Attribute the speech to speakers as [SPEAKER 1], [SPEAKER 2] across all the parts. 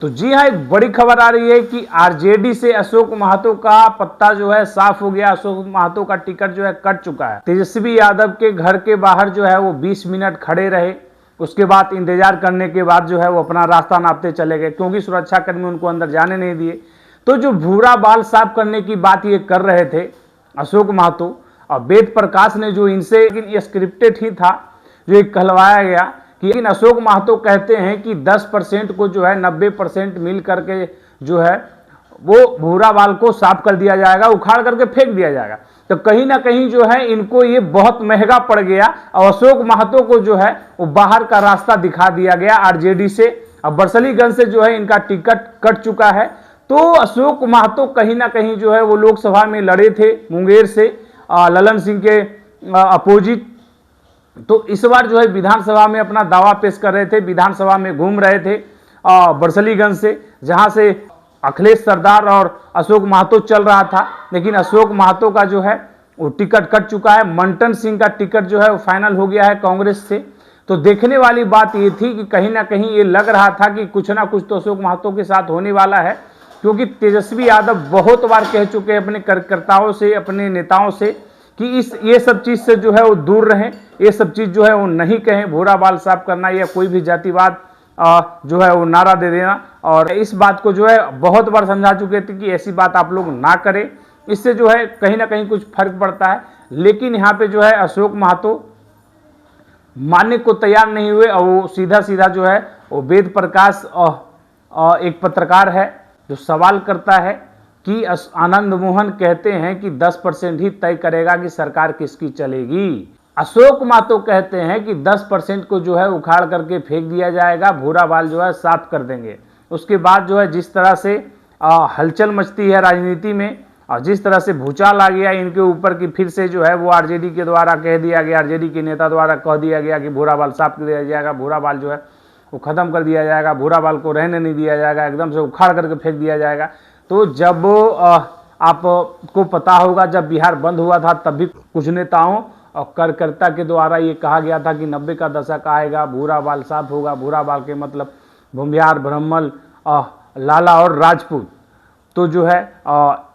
[SPEAKER 1] तो जी हाँ, एक बड़ी खबर आ रही है कि आरजेडी से अशोक महतो का पत्ता जो है साफ हो गया। अशोक महतो का टिकट जो है कट चुका है। तेजस्वी यादव के घर के बाहर जो है वो 20 मिनट खड़े रहे, उसके बाद इंतजार करने के बाद जो है वो अपना रास्ता नापते चले गए, क्योंकि सुरक्षाकर्मी उनको अंदर जाने नहीं दिए। तो जो भूरा बाल साफ करने की बात ये कर रहे थे अशोक महतो और वेद प्रकाश ने जो इनसे, लेकिन ये स्क्रिप्टेड ही था जो एक कहलवाया गया। लेकिन अशोक महतो कहते हैं कि 10% को जो है 90% मिल करके जो है वो भूरा बाल को साफ कर दिया जाएगा, उखाड़ करके फेंक दिया जाएगा। तो कहीं ना कहीं जो है इनको ये बहुत महंगा पड़ गया और अशोक महतो को जो है वो बाहर का रास्ता दिखा दिया गया आरजेडी से। अब बरसलीगंज से जो है इनका टिकट कट चुका है। तो अशोक महतो कहीं ना कहीं जो है वो लोकसभा में लड़े थे मुंगेर से ललन सिंह के अपोजिट। तो इस बार जो है विधानसभा में अपना दावा पेश कर रहे थे, विधानसभा में घूम रहे थे बरसलीगंज से, जहां से अखिलेश सरदार और अशोक महतो चल रहा था। लेकिन अशोक महतो का जो है वो टिकट कट चुका है। मंटन सिंह का टिकट जो है वो फाइनल हो गया है कांग्रेस से। तो देखने वाली बात ये थी कि कहीं ना कहीं ये लग रहा था कि कुछ ना कुछ तो अशोक महतो के साथ होने वाला है, क्योंकि तेजस्वी यादव बहुत बार कह चुके हैं अपने कार्यकर्ताओं से, अपने नेताओं से कि ये सब चीज़ से जो है वो दूर रहें, ये सब चीज़ जो है वो नहीं कहें, भूरा बाल साफ करना या कोई भी जातिवाद जो है वो नारा दे देना। और इस बात को जो है बहुत बार समझा चुके थे कि ऐसी बात आप लोग ना करें, इससे जो है कहीं ना कहीं कुछ फर्क पड़ता है। लेकिन यहाँ पे जो है अशोक महतो मानने को तैयार नहीं हुए और वो सीधा सीधा जो है वो वेद प्रकाश एक पत्रकार है जो सवाल करता है कि आनंद मोहन कहते हैं कि 10% ही तय करेगा कि सरकार किसकी चलेगी। अशोक महतो कहते हैं कि 10% को जो है उखाड़ करके फेंक दिया जाएगा, भूरा बाल जो है साफ कर देंगे। उसके बाद जो है जिस तरह से हलचल मचती है राजनीति में और जिस तरह से भूचाल आ गया इनके ऊपर कि फिर से जो है वो आरजेडी के द्वारा कह दिया गया, आरजेडी के नेता द्वारा कह दिया गया कि भूरा बाल साफ कर दिया जाएगा, भूरा बाल जो है वो खत्म कर दिया जाएगा, भूरा बाल को रहने नहीं दिया जाएगा, एकदम से उखाड़ करके फेंक दिया जाएगा। तो जब आपको पता होगा जब बिहार बंद हुआ था तब भी कुछ नेताओं और कार्यकर्ता के द्वारा ये कहा गया था कि 90 का दशक आएगा, भूरा बाल साफ होगा। भूरा बाल के मतलब भूमिहार, ब्राह्मण, लाला और राजपूत। तो जो है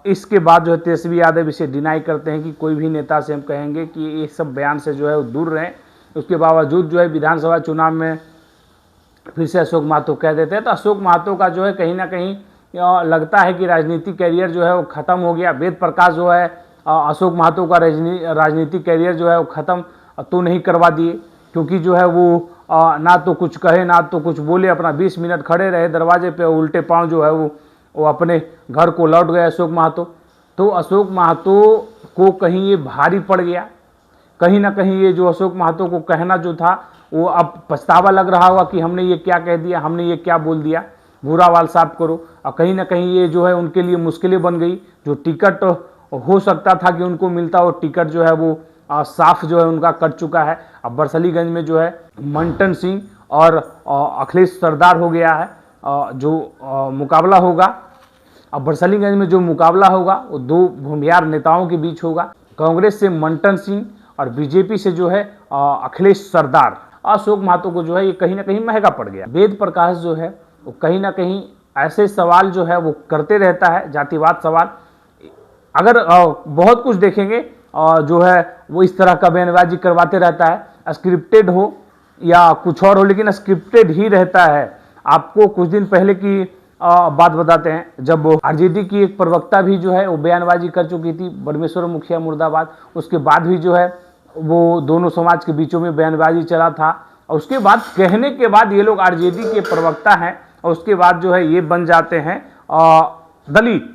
[SPEAKER 1] इसके बाद जो है तेजस्वी यादव इसे डिनाई करते हैं कि कोई भी नेता से हम कहेंगे कि ये सब बयान से जो है वो दूर रहें। उसके बावजूद जो है विधानसभा चुनाव में फिर से अशोक महतो कह देते हैं। तो अशोक महतो का जो है कहीं ना कहीं लगता है कि राजनीतिक कैरियर जो है वो ख़त्म हो गया। वेद प्रकाश जो है अशोक महतो का राजनीतिक कैरियर जो है वो ख़त्म तो नहीं करवा दिए, क्योंकि जो है वो ना तो कुछ कहे ना तो कुछ बोले, अपना 20 मिनट खड़े रहे दरवाजे पे, उल्टे पांव जो है वो अपने घर को लौट गए अशोक महतो। तो अशोक महतो को कहीं ये भारी पड़ गया, कहीं ना कहीं ये जो अशोक महतो को कहना जो था वो अब पछतावा लग रहा होगा कि हमने ये क्या कह दिया, हमने ये क्या बोल दिया, भूरा बाल साफ करो। और कहीं ना कहीं ये जो है उनके लिए मुश्किलें बन गई। जो टिकट हो सकता था कि उनको मिलता, वो टिकट जो है वो साफ जो है उनका कट चुका है। अब बरसलीगंज में जो है मंटन सिंह और अखिलेश सरदार हो गया है जो मुकाबला होगा। अब बरसलीगंज में जो मुकाबला होगा वो दो भूमिहार नेताओं के बीच होगा, कांग्रेस से मंटन सिंह और बीजेपी से जो है अखिलेश सरदार। अशोक महतो को जो है ये कहीं ना कहीं महंगा पड़ गया। वेद प्रकाश जो है वो कहीं ना कहीं ऐसे सवाल जो है वो करते रहता है, जातिवाद सवाल। अगर बहुत कुछ देखेंगे जो है वो इस तरह का बयानबाजी करवाते रहता है, स्क्रिप्टेड हो या कुछ और हो, लेकिन स्क्रिप्टेड ही रहता है। आपको कुछ दिन पहले की बात बताते हैं, जब आरजेडी की एक प्रवक्ता भी जो है वो बयानबाजी कर चुकी थी, बड़मेश्वर मुखिया मुर्दाबाद। उसके बाद भी जो है वो दोनों समाज के बीचों में बयानबाजी चला था और उसके बाद कहने के बाद ये लोग आरजेडी के प्रवक्ता हैं और उसके बाद जो है ये बन जाते हैं दलित।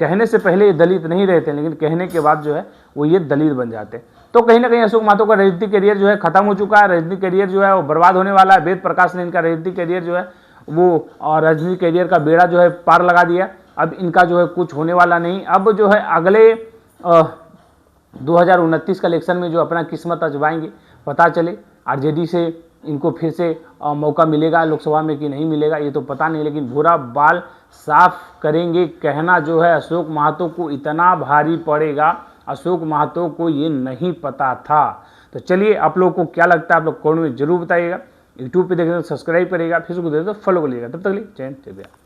[SPEAKER 1] कहने से पहले ये दलित नहीं रहते, लेकिन कहने के बाद जो है वो ये दलित बन जाते हैं। तो कहीं ना कहीं अशोक महतो का राजनीतिक करियर जो है खत्म हो चुका है, राजनीतिक करियर जो है वो बर्बाद होने वाला है। वेद प्रकाश ने इनका राजनीतिक करियर जो है वो राजनीतिक करियर का बेड़ा जो है पार लगा दिया। अब इनका जो है कुछ होने वाला नहीं। अब जो है अगले 2029 का इलेक्शन में जो अपना किस्मत आजमाएंगे, पता चले आरजेडी से इनको फिर से मौका मिलेगा लोकसभा में कि नहीं मिलेगा, ये तो पता नहीं। लेकिन भूरा बाल साफ करेंगे कहना जो है अशोक महतो को इतना भारी पड़ेगा, अशोक महतो को ये नहीं पता था। तो चलिए आप लोग को क्या लगता है, आप लोग कमेंट में जरूर बताइएगा। यूट्यूब पे देखें तो सब्सक्राइब करिएगा, फेसबुक देखें तो फॉलो करिएगा। तब तक के लिए जय हिंद जय बिहार।